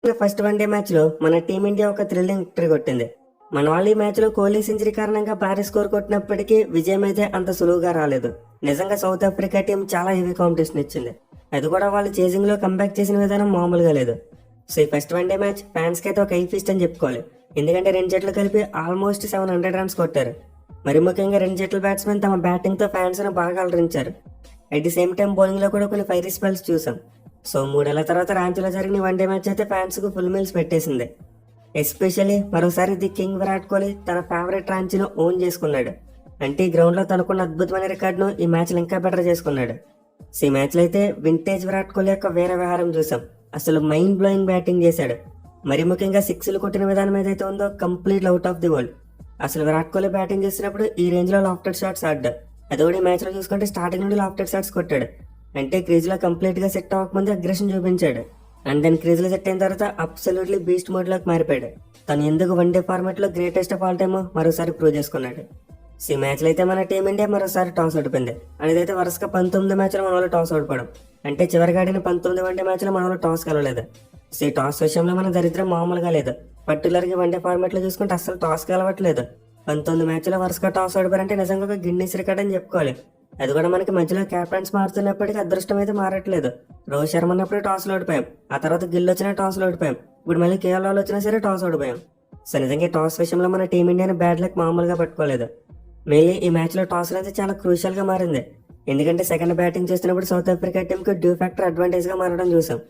First one day match లో మన team India ఒక థ్రిల్లింగ్ విక్టరీ కొట్టింది. మన వాళ్ళు ఈ మ్యాచ్ లో కోహ్లీ సెంచరీ కారణంగా భారీ స్కోర్ కొట్టినప్పటికీ విజయం అయితే అంత సులువుగా రాలేదు. నిజంగా సౌత్ ఆఫ్రికా టీం చాలా హెవీ కాంపిటీషన్ ఇచ్చింది. అది కూడా వాళ్ళు చేజింగ్ లో కంబ్యాక్ చేసిన విధానం మామూలుగా లేదు. సో ఈ ఫస్ట్ వన్డే మ్యాచ్ ఫ్యాన్స్ కి అయితే ఒక ఫీస్ట్ అని చెప్పుకోవాలి. ఎందుకంటే రెండు జట్లు కలిపి ఆల్మోస్ట్ 700 రన్స్ కొట్టారు. మరి ముఖ్యంగా రెండు జట్ల బ్యాట్స్మెన్ తమ బ్యాటింగ్ తో ఫ్యాన్స్ ను బాగా అలరించారు. At the same time bowling లో కూడా కొన్ని ఫైరీ స్పెల్స్ చూసాం. సో 3 ఏళ్ల తర్వాత రాంచీలో జరిగిన వన్డే మ్యాచ్ అయితే ఫ్యాన్స్ కు ఫుల్ మీల్స్ పెట్టేసింది. ఎస్పెషల్లీ మరోసారి ది కింగ్ విరాట్ కోహ్లీ తన ఫేవరెట్ రాంచీను ఓన్ చేసుకున్నాడు. అంటే ఈ గ్రౌండ్ లో తనకున్న అద్భుతమైన రికార్డును ఈ మ్యాచ్ లో ఇంకా బెటర్ చేసుకున్నాడు. సో ఈ మ్యాచ్ లో అయితే వింటేజ్ విరాట్ కోహ్లీ యొక్క వేరే వ్యవహారం చూసాం. అసలు మైండ్ బ్లోయింగ్ బ్యాటింగ్ చేశాడు. మరి ముఖ్యంగా సిక్స్లు కొట్టిన విధానం ఏదైతే ఉందో complete out of the world. అసలు విరాట్ కోహ్లీ బ్యాటింగ్ చేసినప్పుడు ఈ రేంజ్ లో లాఫ్టెడ్ షాట్స్ ఆడ్డాడు. అది కూడా ఈ మ్యాచ్ లో చూసుకుంటే స్టార్టింగ్ నుండి లాఫ్టెడ్ షాట్స్ కొట్టాడు. అంటే క్రీజ్ లో కంప్లీట్ గా సెట్ అవ్వకముందే అగ్రెషన్ చూపించాడు. అండ్ దెన్ క్రీజ్ లో సెట్ అయిన తర్వాత అబ్సల్యూట్లీ బీస్ట్ మోడ్ లోకి మారిపోయాడు. తను ఎందుకు వన్డే ఫార్మాట్ లో గ్రేటెస్ట్ ఆఫ్ ఆల్ టైమ్ మరోసారి ప్రూవ్ చేసుకున్నాడు. ఈ మ్యాచ్ లో అయితే మన టీమిండియా మరోసారి టాస్ ఓడిపోయింది. అనేది వరుసగా 19 మ్యాచ్లో మన వాళ్ళు టాస్ ఓడిపోవడం. అంటే చివరిగా ఆడిన 19 వన్డే మ్యాచ్ లో మన వాళ్ళు టాస్ కలవలేదు. సో ఈ టాస్ విషయంలో మన దరిద్రం మామూలుగా లేదు. పర్టికులర్ గా వన్డే ఫార్మాట్ లో చూసుకుంటే అసలు టాస్ కలవట్లేదు. 19 మ్యాచ్లో వరుసగా టాస్ ఓడిపోయారంటే నిజంగా ఒక గిన్నీస్ రికార్డ్ అని చెప్పుకోవాలి. అది కూడా మనకి మధ్యలో క్యాప్టెన్స్ మారుతున్నప్పటికీ అదృష్టం అయితే మారట్లేదు. రోహిత్ శర్మ ఉన్నప్పుడు టాస్ ఓడిపోయాం. ఆ తర్వాత గిల్ వచ్చినా టాస్ ఓడిపోయాం. ఇప్పుడు మళ్ళీ కేఎల్ రాహుల్ వచ్చినా సరే టాస్ ఓడిపోయాం. సో నిజంగా టాస్ విషయంలో మన టీమిండియాని బ్యాడ్ లక్ మామూలుగా పట్టుకోలేదు. మెయిన్లీ ఈ మ్యాచ్ లో టాస్ అనేది చాలా క్రూషియల్ గా మారింది. ఎందుకంటే సెకండ్ బ్యాటింగ్ చేస్తున్నప్పుడు సౌత్ ఆఫ్రికా టీం కి డ్యూ ఫ్యాక్టర్ అడ్వాంటేజ్ గా మారడం చూసాం.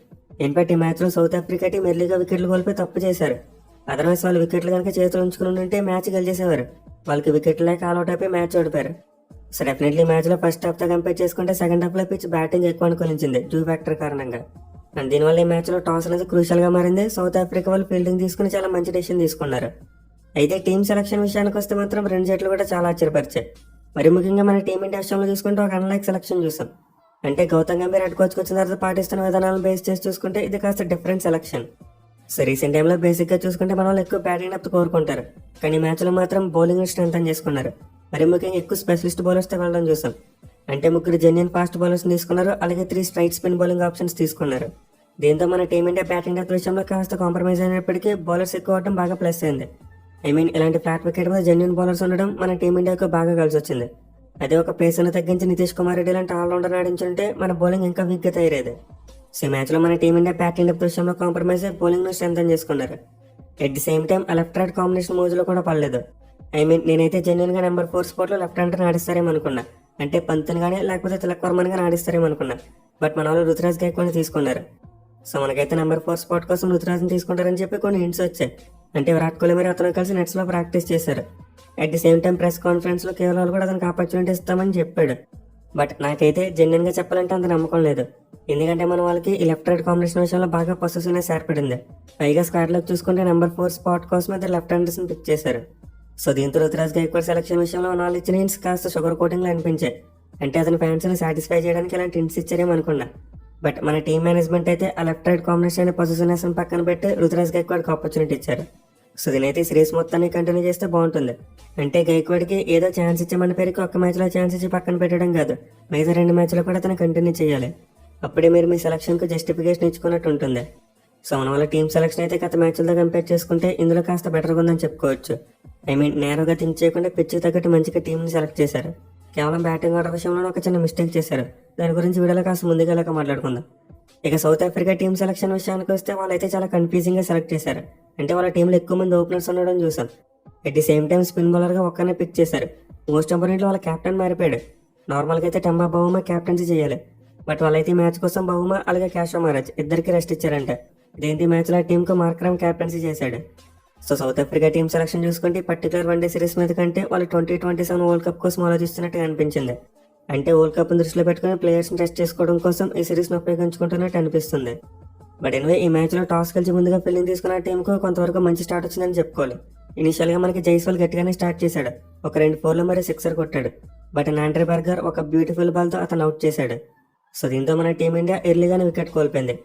ఇన్ఫాక్ట్ ఈ మ్యాచ్ లో సౌత్ ఆఫ్రికా టీం ఎర్లీగా వికెట్లు కోల్పోయి తప్పు చేశారు. అదర్వైజ్ వాళ్ళు వికెట్లు కనుక చేతులు ఉంచుకుని ఉంటే మ్యాచ్ గెలిచేసేవారు. వాళ్ళకి వికెట్లు లేక ఆల్అౌట్ అయిపోయి మ్యాచ్ ఓడిపోయారు. సో డెఫినెట్లీ మ్యాచ్ లో ఫస్ట్ హాఫ్ తో కంపేర్ చేసుకుంటే సెకండ్ హాఫ్ లో పిచ్ బ్యాటింగ్ ఎక్కువ అనుకూలించింది డ్యూ ఫ్యాక్టర్ కారణంగా. అండ్ దీనివల్ల ఈ మ్యాచ్ లో టాస్ అనేది క్రూషియల్ గా మారింది. సౌత్ ఆఫ్రికా వాళ్ళు ఫీల్డింగ్ తీసుకుని చాలా మంచి డెసిషన్ తీసుకున్నారు. అయితే టీం సెలక్షన్ విషయానికి వస్తే మాత్రం రెండు జట్లు కూడా చాలా ఆశ్చర్యపరిచాయి. మరి ముఖ్యంగా మన టీమిండియా విషయంలో చూసుకుంటే ఒక అన్లైక్ సెలక్షన్ చూసాం. అంటే గౌతమ్ గంభీర్ హెడ్ కోచ్కి వచ్చిన తర్వాత పాటిస్తున్న విధానాలను బేస్ చేసి చూసుకుంటే ఇది కాస్త డిఫరెంట్ సెలక్షన్. సో రీసెంట్ టైంలో బేసిక్ గా చూసుకుంటే మన వాళ్ళు ఎక్కువ బ్యాటింగ్ డెప్త్ కోరుకుంటారు. కానీ మ్యాచ్ లో మాత్రం బౌలింగ్ స్ట్రెంథన్ చేసుకున్నారు. మరి ముఖ్యంగా ఎక్కువ స్పెషలిస్ట్ బౌలర్స్ తో వెళ్ళడం చూసాం. అంటే 3 జెన్యూన్ ఫాస్ట్ బౌలర్స్ తీసుకున్నారు. అలాగే 3 స్ట్రైట్ స్పిన్ బౌలింగ్ ఆప్షన్స్ తీసుకున్నారు. దీంతో మన టీమిండియా బ్యాటింగ్ డెప్త్ విషయంలో కాస్త కాంప్రమైజ్ అయినప్పటికీ బౌలర్స్ ఎక్కువ అవడం బాగా ప్లస్ అయింది. ఇలాంటి ఫ్లాట్ వికెట్ మీద జెన్యూన్ బౌలర్స్ ఉండడం మన టీమిండియాకు బాగా కలిసి వచ్చింది. అదే ఒక పేసర్ను తగ్గించి నితీష్ కుమార్ రెడ్డి లాంటి ఆల్రౌండర్ ఆడించుంటే మన బౌలింగ్ ఇంకా వీక్ గా తయారేది. సో మ్యాచ్ లో మన టీమిండియా బ్యాటింగ్ డెప్త్ విషయంలో కాంప్రమైజ్ అయ్యి బౌలింగ్ ను స్ట్రెంథన్ చేసుకున్నారు. ఎట్ ది సేమ్ టైం ఆ లెఫ్ట్ రైట్ కాంబినేషన్ మోజులో కూడా పడలేదు. నేనైతే జెన్యున్ గా నెంబర్ 4 స్పాట్ లో లెఫ్ట్ హ్యాండర్ ఆడిస్తారేమో అనుకున్నా. అంటే పంత్ని కానీ లేకపోతే తిలక్ వర్మన్ గానీ ఆడిస్తారేమో అనుకున్నా. బట్ మన వాళ్ళు రుతురాజ్ గైక్వాడ్ని తీసుకున్నారు. సో మనకైతే నెంబర్ 4 స్పాట్ కోసం రుతురాజ్ని తీసుకుంటారని చెప్పి కొన్ని హింట్స్ వచ్చాయి. అంటే విరాట్ కోహ్లీ మరి అతను కలిసి నెట్స్ లో ప్రాక్టీస్ చేశారు. At the same time press conference లో కేవలం కూడా అతనికి ఆపర్చునిటీ ఇస్తామని చెప్పాడు. బట్ నాకైతే జెన్యున్ గా చెప్పాలంటే అంత నమ్మకం లేదు. ఎందుకంటే మన వాళ్ళకి ఈ లెఫ్ట్ రైట్ కాంబినేషన్ విషయంలో బాగా పొసెసివ్నెస్ ఏర్పడింది. పైగా స్క్వాడ్ లో చూసుకుంటే నెంబర్ 4 స్పాట్ కోసం ఇద్దరు లెఫ్ట్ హ్యాండర్స్ ని పిక్ చేశారు. సో దీంతో రుతురాజ్ గైక్వాడ్ సెలక్షన్ విషయంలో వాళ్ళు ఇచ్చిన హింట్స్ కాస్త షుగర్ కోటింగ్ లో అనిపించాయి. అంటే అతని ఫ్యాన్స్ ని సాటిస్ఫై చేయడానికి ఇలాంటి హింట్స్ ఇచ్చారేమో అనుకున్నా. బట్ మన టీమ్ మేనేజ్మెంట్ అయితే ఆ లెఫ్ట్ రైట్ కాంబినేషన్ అనే పొజిషనెస్ పక్కన పెట్టి రుతురాజ్ గైక్వాడ్కి ఆపర్చునిటీ ఇచ్చారు. సో దీనైతే సిరీస్ మొత్తాన్ని కంటిన్యూ చేస్తే బాగుంటుంది. అంటే గైక్వాడ్కి ఏదో ఛాన్స్ ఇచ్చామన్న పేరుకి ఒక్క మ్యాచ్ లో ఛాన్స్ ఇచ్చి పక్కన పెట్టడం కాదు, మిగతా 2 మ్యాచ్లో కూడా అతను కంటిన్యూ చేయాలి. అప్పుడే మీరు మీ సెలక్షన్ కు జస్టిఫికేషన్ ఇచ్చుకున్నట్టు ఉంటుంది. సో మన వాళ్ళ టీమ్ సెలక్షన్ అయితే గత మ్యాచ్లతో కంపేర్ చేసుకుంటే ఇందులో కాస్త బెటర్గా ఉందని చెప్పుకోవచ్చు. నేరుగా థింక్ చేయకుండా పిచ్కి తగ్గట్టు మంచిగా టీంని సెలెక్ట్ చేశారు. కేవలం బ్యాటింగ్ ఆర్డర్ విషయంలో ఒక చిన్న మిస్టేక్ చేశారు. దాని గురించి వీడియోలో కాస్త ముందుగా లేక మాట్లాడుకుందాం. ఇక సౌత్ ఆఫ్రికా టీం సెలక్షన్ విషయానికి వస్తే వాళ్ళైతే చాలా కన్ఫ్యూజింగ్ గా సెలెక్ట్ చేశారు. అంటే వాళ్ళ టీంలో ఎక్కువ మంది ఓపెనర్స్ ఉండడం చూసాం. At the same time spin bowler గా ఒక్కనే పిక్ చేశారు. మోస్ట్ ఇంపార్టెంట్ వాళ్ళ కెప్టెన్ మారిపోయాడు. నార్మల్ గా అయితే టెంబా బౌమా కెప్టెన్సీ చేయాలి. బట్ వాళ్ళైతే మ్యాచ్ కోసం బౌమా అలాగే క్యాషో మహారాజ్ ఇద్దరికి రెస్ట్ ఇచ్చారంట. దీంతో మ్యాచ్ లో టీమ్ కు మార్క్రమ్ కెప్టెన్సీ చేశాడు. So south Africa team selection చూసుకుంటే పర్టికులర్ వన్డే సిరీస్ మీద కంటే వాళ్ళు 2027 వరల్డ్ కప్ కోసం ఆలోచిస్తున్నట్టుగా అనిపించింది. అంటే వరల్డ్ కప్ దృష్టిలో పెట్టుకుని ప్లేయర్స్ ని టెస్ట్ చేసుకోవడం కోసం ఈ సిరీస్ ను ఉపయోగించుకుంటున్నట్టు అనిపిస్తుంది. బట్ ఈ మ్యాచ్ లో టాస్ కలిసి ముందుగా ఫీల్డింగ్ తీసుకున్న టీం కు కొంతవరకు మంచి స్టార్ట్ వచ్చిందని చెప్పుకోవాలి. ఇనిషియల్ గా మనకి జైస్వాల్ గట్టిగానే స్టార్ట్ చేశాడు. ఒక 2 4లు మరి 6 కొట్టాడు. బట్ నాండ్రే బర్గర్ ఒక బ్యూటిఫుల్ బాల్ తో అతను అవుట్ చేశాడు. సో దీంతో మన టీమిండియా ఎర్లీగానే వికెట్ కోల్పోయింది.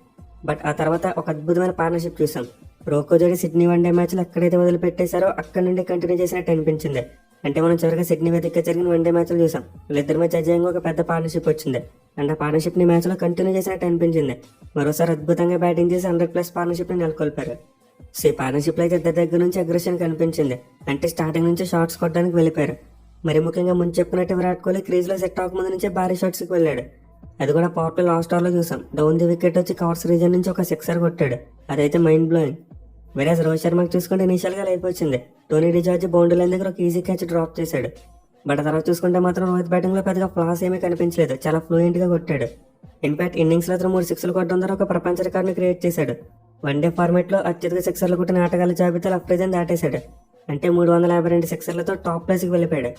బట్ ఆ తర్వాత ఒక అద్భుతమైన పార్ట్నర్షిప్ చూసాం. రోకో జోడి సిడ్నీ వన్డే మ్యాచ్ లో ఎక్కడైతే వదిలిపెట్టేశారో అక్కడ నుండి కంటిన్యూ చేసినట్టు అనిపించింది. అంటే మనం చివరిగా సిడ్నీ వేదికగా జరిగిన వన్డే మ్యాచ్లు చూసాం. వీళ్ళిద్దరి మధ్య అజయంగా ఒక పెద్ద పార్ట్నర్షిప్ వచ్చింది. అండ్ ఆ పార్ట్నర్షిప్ ని మ్యాచ్ లో కంటిన్యూ చేసినట్టు అనిపించింది. మరోసారి అద్భుతంగా బ్యాటింగ్ చేసి 100+ పార్ట్నర్షిప్ ని నెలకొల్పారు. సో ఈ పార్ట్నర్షిప్ లో అయితే ఇద్దరి దగ్గర నుంచి అగ్రెషన్ కనిపించింది. అంటే స్టార్టింగ్ నుంచి షాట్స్ కొట్టడానికి వెళ్ళిపోయారు. మరి ముఖ్యంగా ముందు చెప్పినట్టు విరాట్ కోహ్లీ క్రీజ్ లో సెట్ అవ్వక ముందు నుంచే భారీ షాట్స్ కి వెళ్ళాడు. అది కూడా పవర్ ప్లే లాస్ట్ ఓవర్ లో చూసాం. డౌన్ ది వికెట్ వచ్చి కవర్స్ రీజన్ నుంచి ఒక సిక్సర్ కొట్టాడు. అదైతే మైండ్ బ్లోయింగ్. వేరే రోహిత్ శర్మకి చూసుకుంటే ఇనిషియల్ గా లైఫ్ వచ్చింది. టోనీ డిజార్జ్ బౌండరీ లైన్ దగ్గర ఒక ఈజీ క్యాచ్ డ్రాప్ చేశాడు. బట్ ఆ తర్వాత చూసుకుంటే మాత్రం రోహిత్ బ్యాటింగ్ లో పెద్దగా ఫ్లాస్ ఏమీ కనిపించలేదు. చాలా ఫ్లూయెంట్ గా కొట్టాడు. ఇన్ఫాక్ట్ ఇన్నింగ్స్ లో అతను 3 సిక్స్లు కొట్టడం ద్వారా ఒక ప్రపంచ రికార్డుని క్రియేట్ చేశాడు. వన్డే ఫార్మాట్ లో అత్యధిక సిక్సర్లు కొట్టిన ఆటగాళ్ల జాబితాలో అఫ్రిజన్ దాటేశాడు. అంటే 352 సిక్సర్లతో టాప్ ప్లేస్ కి వెళ్ళిపోయాడు.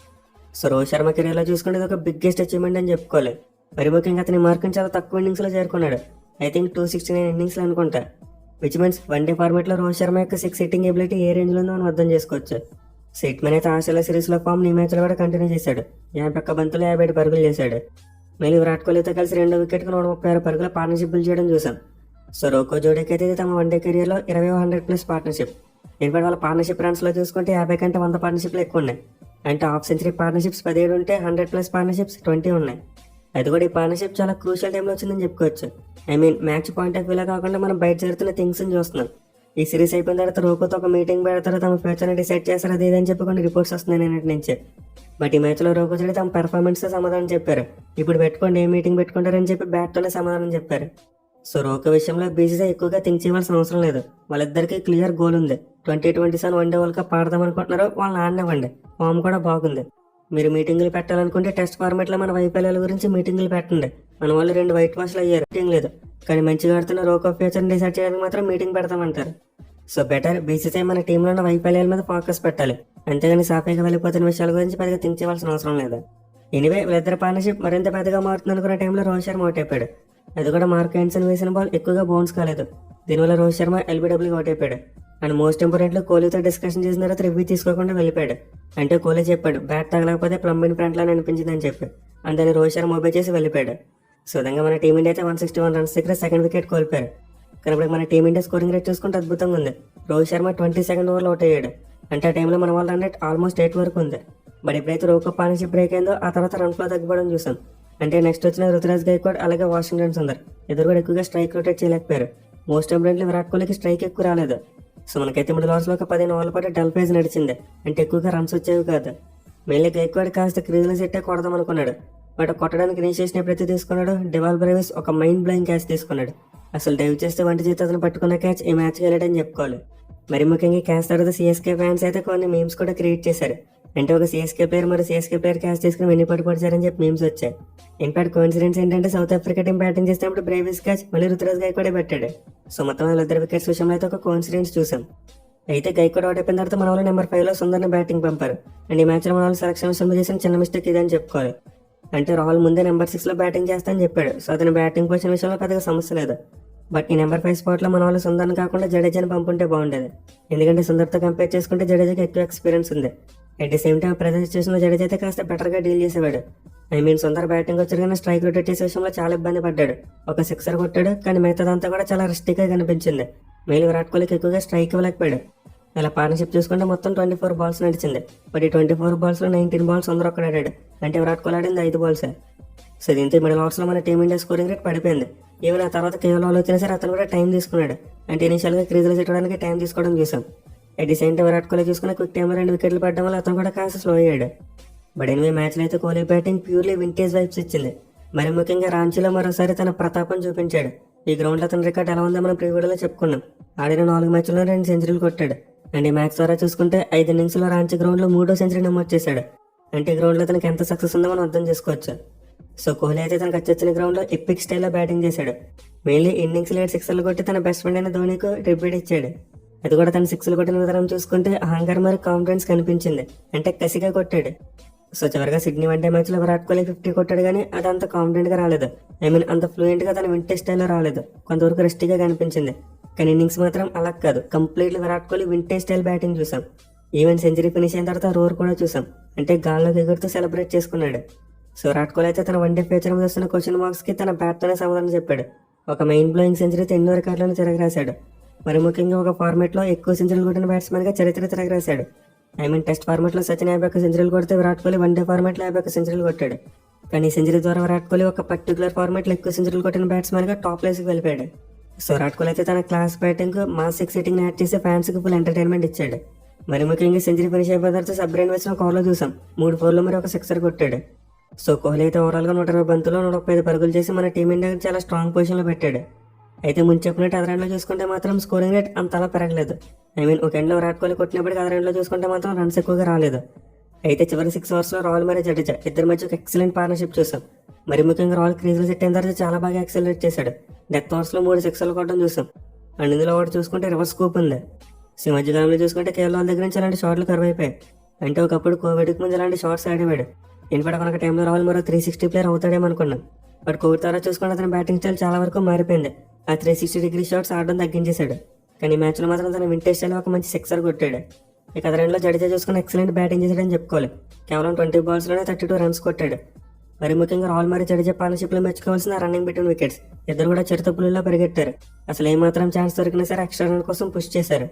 సో రోహిత్ శర్మ కెరీర్ లో చూసుకుంటే ఇది ఒక బిగ్గెస్ట్ అచీవ్మెంట్ అని చెప్పుకోవాలి. మరి ముఖ్యంగా అతని మార్కుని చాలా తక్కువ ఇన్నింగ్స్ లో చేరుకున్నాడు. ఐ థింక్ 269 ఇన్నింగ్స్ లో అనుకుంటా. విచ్ మీన్స్ వన్డే ఫార్మాట్ లో రోహిత్ శర్మ యొక్క 6 హిట్టింగ్ ఎబిలిటీ ఏ రేంజ్ లో ఉందో మనం అర్థం చేసుకోవచ్చు. సెట్ మ్యాన్ అయితే ఆస్ట్రేలియా సిరీస్ లో ఫామ్ ఈ మ్యాచ్ లో కూడా కంటిన్యూ చేశాడు. 51 బంతులు 57 పరుగులు చేశాడు. మళ్ళీ విరాట్ కోహ్లీతో కలిసి 2 వికెట్కు 136 పరుగుల పార్ట్నర్షిప్ బిల్డ్ చేయడం చూసాం. సో రోకో జోడీకి అయితే తమ వన్డే కెరియర్ లో 100+ పార్ట్నర్షిప్. ఇన్ఫాక్ట్ వాళ్ళ పార్ట్నర్షిప్ రన్స్ లో చూసుకుంటే 50 కంటే 100 పార్ట్నర్షిప్లు ఎక్కువ ఉన్నాయి. అంటే హాఫ్ సెంచరీ పార్ట్నర్షిప్స్ 17 ఉంటే 100+ పార్ట్నర్షిప్స్ 20 ఉన్నాయి. అది కూడా ఈ పార్ట్నర్షిప్ చాలా క్రూషియల్ టైంలో వచ్చిందని చెప్పుకోవచ్చు. I mean match point of వ్యూలో కాకుండా మనం బయట జరుగుతున్న థింగ్స్ చూస్తున్నాం. ఈ సిరీస్ అయిపోయిన తర్వాత రోకోతో ఒక మీటింగ్ పెడతారు, తమ ఫ్యూచర్ని డిసైడ్ చేస్తారు, అది ఇదని చెప్పి కొన్ని రిపోర్ట్స్ వస్తున్నాయి నిన్నటి నుంచి. బట్ ఈ మ్యాచ్లో రోకో చెడి తమ పెర్ఫార్మెన్స్ తో సమాధానం చెప్పారు. ఇప్పుడు పెట్టుకోండి, ఏ మీటింగ్ పెట్టుకుంటారని చెప్పి బ్యాట్తోనే సమాధానం చెప్పారు. సో రోకో విషయంలో బీసీసీ ఎక్కువగా థింక్ చేయవలసిన అవసరం లేదు. వాళ్ళిద్దరికి క్లియర్ గోల్ ఉంది. 2027 వన్డే వరల్డ్ కప్ ఆడదాం అనుకుంటున్నారు, వాళ్ళని ఆడినవ్వండి. ఫామ్ కూడా బాగుంది. మీరు మీటింగులు పెట్టాలనుకుంటే టెస్ట్ ఫార్మాట్ లో మన వైఫల్యాల గురించి మీటింగులు పెట్టండి. మన వాళ్ళు 2 వైట్ వాష్లు అయ్యారు, మీటింగ్ లేదు. కానీ మంచిగా ఆడుతున్న రోకో ఫ్యూచర్ డిసైడ్ చేయడానికి మాత్రం మీటింగ్ పెడతామంటారు. సో బెటర్ బీసీసీ మన టీంలో ఉన్న వైఫల్యాల మీద ఫోకస్ పెట్టాలి. అంతేగాని సాఫీగా వెళ్ళిపోతున్న విషయాల గురించి పెద్దగా థింక్ చేయవలసిన అవసరం లేదు. ఎనివే వీళ్ళిద్దరి పార్ట్నర్షిప్ మరింత పెద్దగా మారుతుంది అనుకున్న టైంలో రోహిత్ శర్మ అవుట్ అయిపోయాడు. అది కూడా మార్క్ హ్యాన్సన్ వేసిన బాల్ ఎక్కువగా బౌన్స్ కాలేదు. దీనివల్ల రోహిత్ శర్మ ఎల్బీడబ్ల్యూగా అవుట్ అయిపోయాడు. అండ్ మోస్ట్ ఇంపార్టెంట్లీ కోహ్లీతో డిస్కషన్ చేసిన తర్వాత రివ్యూ తీసుకోకుండా వెళ్ళిపోయాడు. అంటే కోహ్లీ చెప్పాడు బ్యాట్ తగలకపోతే ప్లంబిన్ ఫ్రంట్ లాని అనిపించింది అని చెప్పి. అండ్ దాన్ని రోహిత్ శర్మ మొబైల్ చేసి వెళ్ళిపోయాడు. సో విధంగా మన టీమిండియా అయితే 161 రన్స్ దగ్గర సెకండ్ వికెట్ కోల్పోయారు. కానీ ఇప్పుడు మన టీమిండియా స్కోరింగ్ రేట్ చూసుకుంటే అద్భుతంగా ఉంది. రోహిత్ శర్మ 22nd ఓవర్లో అవుట్ అయ్యాడు. అంటే ఆ టైంలో మన వాళ్ళ రన్ రేట్ ఆల్మోస్ట్ 8 వరకు ఉంది. బట్ ఎప్పుడైతే రోకో పార్ట్నర్షిప్ బ్రేక్ అయిందో ఆ తర్వాత రన్ ఫ్లో తగ్గిపోవడం చూసాం. అంటే నెక్స్ట్ వచ్చిన రుతురాజ్ గైక్వాడ్ అలాగే వాషింగ్టన్ సుందర్ ఇద్దరు కూడా ఎక్కువగా స్ట్రైక్ రొటేట్ చేయలేకపోయారు. మోస్ట్ ఇంపార్టెంట్లీ విరాట్ కోహ్లీకి స్ట్రైక్ ఎక్కువ రాలేదు. సో మనకైతే మిడిల్ ఓవర్స్లో ఒక 15 ఓవర్ల పాటు డల్ పేజ్ నడిచింది. అంటే ఎక్కువగా రన్స్ వచ్చేవి కాదు. మెయిన్లీ గైక్వాడ్ కాస్త క్రీజ్లో సెట్టే కొడదాం అనుకున్నాడు. బట్ కొట్టడానికి ఇనిషియేషన్ ఎప్పుడైతే తీసుకున్నాడో డివాల్ బ్రేవిస్ ఒక మైండ్ బ్లోయింగ్ క్యాచ్ తీసుకున్నాడు. అసలు డైవ్ చేస్తే వంటి చేతి అతను పట్టుకున్న క్యాచ్ ఈ మ్యాచ్ వెళ్ళాడని చెప్పుకోవాలి. మరి ముఖ్యంగా క్యాచ్ తర్వాత సిఎస్కే ఫ్యాన్స్ అయితే కొన్ని మీమ్స్ కూడా క్రియేట్ చేశారు. అంటే ఒక సిఎస్కే ప్లేయర్ మరి సిఎస్కే ప్లేయర్ క్యాచ్ తీసుకుని వెన్ను పడిపోతారని చెప్పి మీమ్స్ వచ్చాయి. ఇన్ఫాక్ట్ కోఇన్సిడెన్స్ ఏంటంటే సౌత్ ఆఫ్రికా టీం బ్యాటింగ్ చేసినప్పుడు బ్రేవిస్ క్యాచ్ మళ్ళీ రుతురాజ్ గైక్వాడే పెట్టాడు. సో మొత్తం వాళ్ళిద్దరు వికెట్స్ విషయంలో అయితే ఒక కోఇన్సిడెన్స్ చూసాం. అయితే గైక్వాడ్ అవుట్ అయిపోయిన తర్వాత మన వాళ్ళు నెంబర్ 5లో సుందర్ని బ్యాటింగ్ పంపారు. అండ్ ఈ మ్యాచ్లో మన వాళ్ళు సెలక్షన్ విషయంలో చేసిన చిన్న మిస్టేక్ ఇదని చెప్పుకోవాలి. అంటే రాహుల్ ముందే నెంబర్ 6లో బ్యాటింగ్ చేస్తానని చెప్పాడు. సో అతని బ్యాటింగ్ పొజిషన్ విషయంలో పెద్దగా సమస్య లేదు. బట్ ఈ నెంబర్ 5 స్పాట్లో మన వాళ్ళు సుందర్ని కాకుండా జడేజాని పంపుంటే బాగుండేది. ఎందుకంటే సుందర్తో కంపేర్ చేసుకుంటే జడేజాకి ఎక్కువ ఎక్స్పీరియన్స్ ఉంది. At the same time present సిచ్యువేషన్లో జడేజా అయితే కాస్త బెటర్గా డీల్ చేసేవాడు. ఐ మీన్ సుందర్ బ్యాటింగ్ వచ్చాడు కానీ స్ట్రైక్ రొటేట్ చేసే విషయంలో చాలా ఇబ్బంది పడ్డాడు. ఒక సిక్సర్ కొట్టాడు కానీ మిగతాదంతా కూడా చాలా రిస్టీగా కనిపించింది. మెయిన్ విరాట్ కోహ్లీకి ఎక్కువగా స్ట్రైక్ ఇవ్వలేకపోయాడు. ఇలా పార్ట్నర్షిప్ చూసుకుంటే మొత్తం 24 బాల్స్ నడిచింది. బట్ ఈ 24 బాల్స్లో 19 బాల్స్ సుందర్ ఒక్కడు ఆడాడు. అంటే విరాట్ కోహ్లీ ఆడింది 5 బాల్సే. సో దీంతో మిడిల్ ఓవర్స్లో మన టీమిండియా స్కోరింగ్ రేట్ పడిపోయింది. ఈవెన్ ఆ తర్వాత కేవలం వచ్చినా సరే అతను కూడా టైం తీసుకున్నాడు. అంటే ఇనిషియల్గా క్రీజ్లో పెట్టడానికి టైం తీసుకోవడం చూసాం. At the same time Virat Kohli చూసుకున్న క్విక్ టైంలో 2 వికెట్లు పడడం వల్ల అతను కూడా కాస్త స్లో అయ్యాడు. బట్ ఎనిమిది మ్యాచ్లో అయితే Kohli batting purely vintage vibes ఇచ్చింది. మరి ముఖ్యంగా రాంచీలో మరోసారి తన ప్రతాపం చూపించాడు. ఈ గ్రౌండ్లో అతని రికార్డ్ ఎలా ఉందో మనం ప్రీవ్యూలో చెప్పుకున్నాం. ఆడిన 4 మ్యాచ్ల్లో 2 సెంచరీలు కొట్టాడు. అండ్ ఈ మ్యాచ్ ద్వారా చూసుకుంటే 5 ఇన్నింగ్స్లో రాంచీ గ్రౌండ్లో 3వ సెంచరీ నమోదు చేశాడు. అంటే ఈ గ్రౌండ్లో తనకి ఎంత సక్సెస్ ఉందో మనం అర్థం చేసుకోవచ్చు. సో కోహ్లీ అయితే తనకు వచ్చిన గ్రౌండ్లో ఎపిక్ స్టైల్లో బ్యాటింగ్ చేశాడు. మెయిన్లీ ఇన్నింగ్స్ 7 సిక్సర్లు కొట్టి తన బెస్ట్ ఫ్రెండ్ అయిన ధోనీకు ట్రిబ్యూట్ ఇచ్చాడు. అది కూడా తన 6లు కొట్టిన విధానం చూసుకుంటే అహంకారం మరి కాన్ఫిడెన్స్ కనిపించింది. అంటే కసిగా కొట్టాడు. సో చివరిగా సిడ్నీ వన్డే మ్యాచ్లో విరాట్ కోహ్లీ 50 కొట్టాడు కానీ అది అంత కాన్ఫిడెంట్గా రాలేదు. ఐ మీన్ అంత ఫ్లూయెంట్గా తన వింటేజ్ స్టైల్లో రాలేదు. కొంతవరకు రెస్టీగా కనిపించింది. కానీ ఇన్నింగ్స్ మాత్రం అలా కాదు, completely Virat Kohli vintage style batting చూసాం. ఈవెన్ సెంచరీ ఫినిష్ అయిన తర్వాత రోర్ కూడా చూసాం. అంటే గాల్లోకి ఎగురుతూ సెలబ్రేట్ చేసుకున్నాడు. సో విరాట్ కోహ్లీ అయితే తన వన్డే ఫ్యూచర్ మీద వస్తున్న క్వశ్చన్ మార్క్స్కి తన బ్యాట్తోనే సమాధానం చెప్పాడు. ఒక మెయిన్ బ్లోయింగ్ సెంచరీతో ఎన్నో రికార్డులను తిరగరాశాడు. మరి ముఖ్యంగా ఒక ఫార్మాట్లో ఎక్కువ సెంచరీలు కొట్టిన బ్యాట్స్మెన్గా చరిత్ర తిరగరాశాడు. టెస్ట్ ఫార్మాట్లో సచిన్ 51 సెంచరీలు కొడితే విరాట్ కోహ్లీ వన్డే ఫార్మాట్లో 51 సెంచరీలు కొట్టాడు. కానీ ఈ సెంచరీ ద్వారా విరాట్ కోహ్లీ ఒక పర్టికులర్ ఫార్మాట్లో ఎక్కువ సెంచరీలు కొట్టిన బ్యాట్స్మెన్గా టాప్ ప్లేస్కి వెళ్ళిపోయాడు. సో విరాట్ కోహ్లీ అయితే తన class batting mass exciting add చేసి ఫ్యాన్స్కి ఫుల్ ఎంటర్టైన్మెంట్ ఇచ్చాడు. మరి ముఖ్యంగా సెంచరీ ఫినిష్ అయిపోయిన తర్వాత సబ్ బ్రెయిన్ వేసిన ఓవర్లో చూసాం 3 4లు మరి ఒక సిక్సర్ కొట్టాడు. సో కోహ్లీ అయితే ఓవరాల్గా 120 బంతుల్లో 135 పరుగులు చేసి మన టీమిండియా చాలా స్ట్రాంగ్ పొజిషన్లో పెట్టాడు. అయితే ముందు చెప్పినట్టు అదర్ చూసుకుంటే మాత్రం స్కోరింగ్ రేట్ అంతలా పెరగలేదు. ఒక ఎండ్లో విరాట్ కోహ్లీ కొట్టినప్పటికీ అదర్ చూసుకుంటే మాత్రం రన్స్ ఎక్కువగా రాలేదు. అయితే చివరి 6 ఓవర్స్లో రాహుల్ మరి జడేజా ఇద్దరి మధ్య ఒక ఎక్సలెంట్ పార్ట్నర్షిప్ చూసాం. మరి ముఖ్యంగా రాహుల్ క్రీజ్లో సెట్ అయిన తర్వాత చాలా బాగా యాక్సెలరేట్ చేశాడు. డెత్ ఓవర్స్లో 3 సిక్సర్లు కొట్టడం చూసాం. అండ్ ఇందులో ఒకటి చూసుకుంటే రివర్స్ స్కూప్ ఉంది. ఈ మధ్యకాలంలో చూసుకుంటే కేరళ దగ్గర నుంచి అలాంటి షాట్లు కరువు అయిపోయాయి. అంటే ఒకప్పుడు కోవిడ్కి ముందు అలాంటి షాట్స్ ఆడేవాడు. ఇన్ఫాక్ట్ ఒక టైంలో రాహుల్ మరో 360 ప్లేయర్ అవుతాడేమనుకున్నాం. బట్ కోవిడ్ తర్వాత చూసుకుంటే అతని బ్యాటింగ్ స్టైల్ చాలా వరకు మారిపోయింది. ఆ 360 డిగ్రీ షాట్స్ ఆడడం తగ్గించేశాడు. కానీ ఈ మ్యాచ్లో మాత్రం తన వింటేజ్ స్టైల్ ఒక మంచి సిక్సర్ కొట్టాడు. ఇక అదర్ జడేజా చూసుకుని ఎక్సలెంట్ బ్యాటింగ్ చేశాడని చెప్పుకోవాలి. కేవలం 20 బాల్స్లోనే 32 రన్స్ కొట్టాడు. మరి ముఖ్యంగా రాహుల్ మరి జడేజా పార్ట్నర్షిప్లో మెచ్చుకోవాల్సిన రన్నింగ్ బిట్వీన్ వికెట్స్. ఇద్దరు కూడా చిరుతపులులా పరిగెట్టారు. అసలు ఏమాత్రం ఛాన్స్ దొరికినా సరే ఎక్స్ట్రా రన్ కోసం పుష్ చేశారు.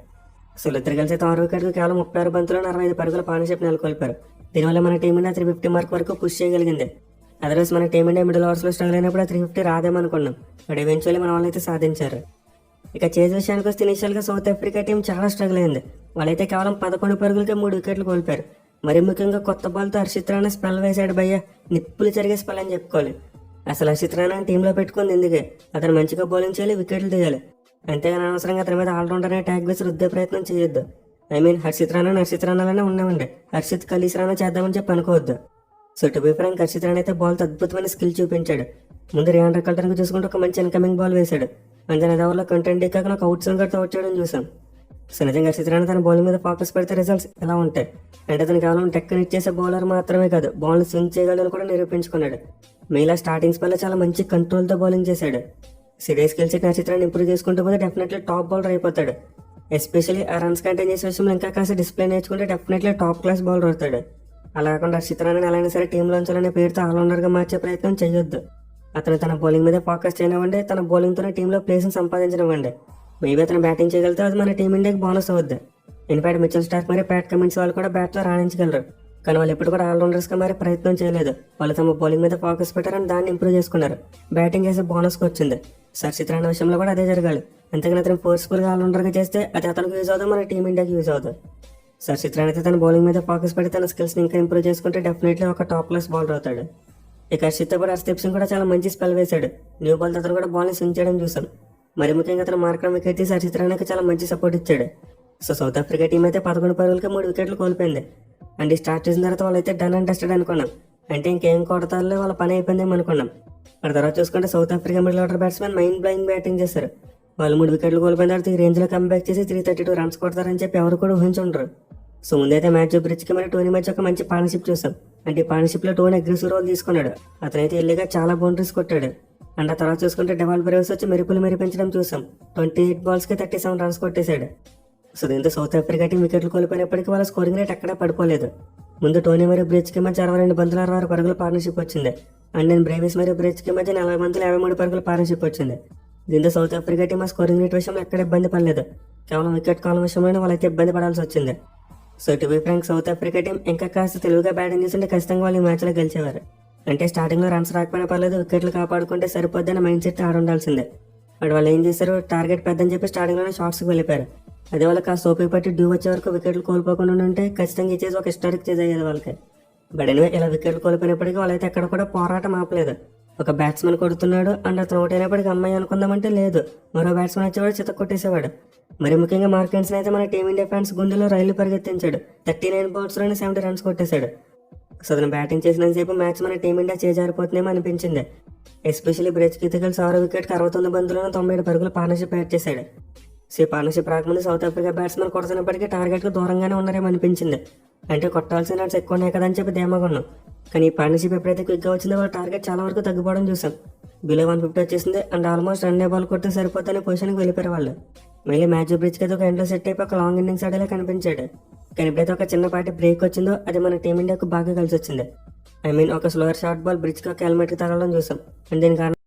అసలు ఇద్దరు కలిసి 6 వికెట్లకు కేవలం 36 బంతుల్లో 45 పరుగుల పార్ట్నర్షిప్ నెలకొల్పారు. దీనివల్ల మన టీమిండియా 350 మార్క్ వరకు పుష్ చేయగలిగింది. అదర్వైజ్ మన టీమిండియా మిడిల్ ఓవర్స్లో స్ట్రగుల్ అయినప్పుడు 350 రాదేమనుకున్నాం. బట్ ఈవెన్చువల్లీ మన వాళ్ళు అయితే సాధించారు. ఇక చేజ్ విషయానికి వస్తే ఇనిషియల్గా సౌత్ ఆఫ్రికా టీం చాలా స్ట్రగుల్ అయింది. వాళ్ళైతే కేవలం 11 పరుగులకే 3 వికెట్లు కోల్పోయారు. మరి ముఖ్యంగా కొత్త బాల్తో హర్షిత్ రాణా స్పెల్ వేశాడు భయ్య, నిప్పులు జరిగే స్పెల్ అని చెప్పుకోవాలి. అసలు హర్షిత్ రాణా టీంలో పెట్టుకుంది ఎందుకే, అతను మంచిగా బౌలింగ్ చేయాలి, వికెట్లు తీయాలి. అంతేగాని అనవసరంగా అతని మీద ఆల్రౌండర్ అనే ట్యాగ్ వేసి రుద్దే ప్రయత్నం చేయొద్దు. హర్షిత్ రాణాలోనే ఉన్నామండి, హర్షిత్ ఖలీస్ రాణా చేద్దామని చెప్పి అనుకోవద్దు. So to be frank, Harshit Rana అయితే బాల్తో అద్భుతమైన స్కిల్ చూపించాడు. ముందు రియాన్ కల్టర్కి చూసుకుంటే ఒక మంచి ఇన్కమింగ్ బాల్ వేశాడు. అంజన్ ఓవర్లో కంటెంట్ కాక నాకు అవుట్ సైడ్ అవుట్ చేయడం చూసాం. సో నిజంగా హర్షిత్ రాణా తన బౌలింగ్ మీద ఫోకస్ పెడితే రిజల్ట్స్ ఎలా ఉంటాయి. అంటే అతను కేవలం టెక్కని ఇచ్చేసే బౌలర్ మాత్రమే కాదు, బాల్ని స్వింగ్ చేయగలని కూడా నిరూపించుకున్నాడు. మిగిలిన స్టార్టింగ్ స్పెల్లో చాలా మంచి కంట్రోల్తో బౌలింగ్ చేశాడు. Series skill set Harshit Rana improve చేసుకుంటూ పోతే డెఫినెట్లీ టాప్ బౌలర్ అయిపోతాడు. ఎస్పెషల్లీ ఆ రన్స్ కంటైన్ చేసే విషయంలో ఇంకా కాస్త డిస్ప్లే నేర్చుకుంటే డెఫినెట్లీ టాప్ క్లాస్ బౌలర్ అవుతాడు. అలా కాకుండా హర్షిత్ రాణాని ఎలా అయినా సరే టీంలో ఉంచాలనే పేరుతో ఆల్రౌండర్గా మార్చే ప్రయత్నం చేయొద్దు. అతను తన బౌలింగ్ మీద ఫోకస్ చేయనివ్వండి, తన బౌలింగ్తోనే టీంలో ప్లేస్ని సంపాదించనివ్వండి. మేబీ అతను బ్యాటింగ్ చేయగలిగితే అది మన టీమిండియాకి బోనస్ అవుద్ది. ఇన్ఫాక్ట్ మిచెల్ స్టార్క్ మరి ప్యాట్ కమిన్స్ వాళ్ళు కూడా బ్యాట్లో రాణించగలరు. కానీ వాళ్ళు ఎప్పుడు కూడా ఆల్రౌండర్స్గా మరి ప్రయత్నం చేయలేదు. వాళ్ళు తమ బౌలింగ్ మీద ఫోకస్ పెట్టారని దాన్ని ఇంప్రూవ్ చేసుకున్నారు. బ్యాటింగ్ చేసే బోనస్కి వచ్చింది. హర్షిత్ రాణా విషయంలో కూడా అదే జరగాలి. అంతేగాని అతను ఫోర్స్ఫుల్గా ఆల్రౌండర్గా చేస్తే అది అతనికి యూజ్ అవుతుంది, మన టీమిండియాకి యూజ్ అవుతుంది. హర్షిత్ రాణా అయితే తన బౌలింగ్ మీద ఫోకస్ పెట్టి తన స్కిల్స్ని ఇంకా ఇంప్రూవ్ చేసుకుంటే డెఫినెట్లీ ఒక టాప్ క్లాస్ బౌలర్ అవుతాడు. ఇక హర్షిత్ కూడా హర్షదీప్ సింగ్ కూడా చాలా మంచి స్పెల్ వేశాడు. న్యూ బాల్ అతను కూడా బాల్ని స్వింగ్ చేయడం చూసాం. మరి ముఖ్యంగా అతను మార్క్రమ్ వికెట్ తీసి హర్షిత్ రాణాకి చాలా మంచి సపోర్ట్ ఇచ్చాడు. సో సౌత్ ఆఫ్రికా టీం అయితే 11 పరుగులకి 3 వికెట్లు కోల్పోయింది. అండ్ స్టార్ట్ చేసిన తర్వాత వాళ్ళైతే డన్ అండ్ డస్టెడ్ అనుకున్నాం. అంటే ఇంకేం కొడతారులే, వాళ్ళ పని అయిపోయిందేమో అనుకున్నాం. ఆ తర్వాత చూసుకుంటే south Africa middle order batsmen mind blowing batting చేశారు. వాళ్ళు 3 వికెట్లు కోల్పోయిన తర్వాత ఈ రేంజ్లో కంబ్యాక్ చేసి 332 రన్స్ కొడతారని చెప్పి ఎవరు కూడా ఊహించుండరు. సో ముందైతే మ్యాచ్ బ్రిడ్జ్కి మరి టోనీ మధ్య ఒక మంచి పార్ట్నర్షిప్ చూసాం. అంటే ఈ పార్ట్నర్షిప్లో టోనీ అగ్రెసివ్ రోల్ తీసుకున్నాడు. అతనైతే ఎల్లిగా చాలా బౌండరీస్ కొట్టాడు. అండ్ ఆ తర్వాత చూసుకుంటే డెవాల్ బ్రేవ్స్ వచ్చి మెరుపులు మెరిపించడం చూసాం. 28 బాల్స్కి 37 రన్స్ కొట్టేశాడు. సో దీంతో సౌత్ ఆఫ్రికా టీం వికెట్లు కోల్పోయినప్పటికీ వాళ్ళ స్కోరింగ్ రేట్ ఎక్కడా పడిపోలేదు. ముందు టోనీ మరియు బ్రిడ్జ్కి మధ్య 62 బంతుల 66 పరుగుల పార్ట్నర్షిప్ వచ్చింది. అండ్ నేను బ్రేవిస్ మరియు బ్రిడ్జ్కి మధ్య 40 బంతుల 53 పరుగుల పార్ట్నర్షిప్ వచ్చింది. దీంతో సౌత్ ఆఫ్రికా టీం ఆ స్కోరింగ్ రేట్ విషయంలో ఎక్కడ ఇబ్బంది పడలేదు. కేవలం వికెట్ కాలం విషయంలోనే వాళ్ళైతే ఇబ్బంది పడాల్సి వచ్చింది. So to be frank, south Africa team ఇంకా కాస్త తెలుగుగా బ్యాటింగ్ చేస్తుంటే ఖచ్చితంగా వాళ్ళు ఈ మ్యాచ్లో గెలిచేవారు. అంటే స్టార్టింగ్లో రన్స్ రాకపోయినా పర్లేదు, వికెట్లు కాపాడుకుంటే సరిపోద్దన్న మైండ్ సెట్ ఆడుండాల్సిందే. బట్ వాళ్ళు ఏం చేశారు, టార్గెట్ పెద్దని చెప్పి స్టార్టింగ్లోనే షార్ట్స్కి వెళ్ళిపోయారు. అదే వాళ్ళకి ఆ సోపి పట్టి డ్యూ వచ్చే వరకు వికెట్లు కోల్పోకుండా ఉంటే ఖచ్చితంగా ఇచ్చేసి ఒక హిస్టారిక్ చేజ్ అయ్యేది వాళ్ళకి. బట్ ఎనివే ఇలా వికెట్లు కోల్పోయినప్పటికీ వాళ్ళైతే ఎక్కడ కూడా పోరాటం ఆపలేదు. ఒక బ్యాట్స్మెన్ కొడుతున్నాడు అండ్ అతను అవుట్ అయినప్పటికీ అమ్మాయి అనుకుందామంటే లేదు, మరో బ్యాట్స్మెన్ వచ్చేవాడు చిత్త కొట్టేసేవాడు. మరి ముఖ్యంగా మార్కెట్స్ని అయితే మన టీమిండియా ఫ్యాన్స్ గుండెలో రైలు పరిగెత్తించాడు. 39 బాల్స్లోనే 70 రన్స్ కొట్టేశాడు. సో అతను బ్యాటింగ్ చేసినంతసేపు మ్యాచ్ మన టీమిండియా చేజారిపోతుందేమో అనిపించింది. ఎస్పెషల్లీ బ్రిడ్జ్కి కలిసి 6 వికెట్కి 67 బంతులను 97 పరుగుల పార్ట్నర్షిప్ యాడ్ చేశాడు. సో ఈ పార్ట్నర్షిప్ రాకముందు సౌత్ ఆఫ్రికా బ్యాట్స్మెన్ కొడుతున్నప్పటికీ టార్గెట్కు దూరంగానే ఉన్నారేమో అనిపించింది. అంటే కొట్టాల్సిన రన్స్ ఎక్కువ ఉన్నాయి కదా అని చెప్పి ధీమాగా ఉన్నాం. కానీ ఈ పార్ట్నర్షిప్ ఎప్పుడైతే క్విక్గా వచ్చిందో వాళ్ళ టార్గెట్ చాలా వరకు తగ్గిపోవడం చూసాం. బిలో 150 వచ్చేసింది అండ్ ఆల్మోస్ట్ 2 బాల్ కొడితే సరిపోతానే పొజిషన్కి వెళ్ళిపోయారు వాళ్ళు. మళ్ళీ మ్యాచ్ బ్రిడ్జ్కి అయితే ఒక ఎండ్లో సెట్ అయిపోయి ఒక లాంగ్ ఇన్నింగ్స్ ఆడేలా కనిపించాడు. కానీ ఎప్పుడైతే ఒక చిన్నపాటి బ్రేక్ వచ్చిందో అది మన టీమిండియాకు బాగా కలిసి వచ్చింది. ఒక స్లోయర్ షార్ట్ బాల్ బ్రిడ్జ్కి ఒక హెల్మెట్కి తగలడం చూసాం. అండ్ దీని కారణం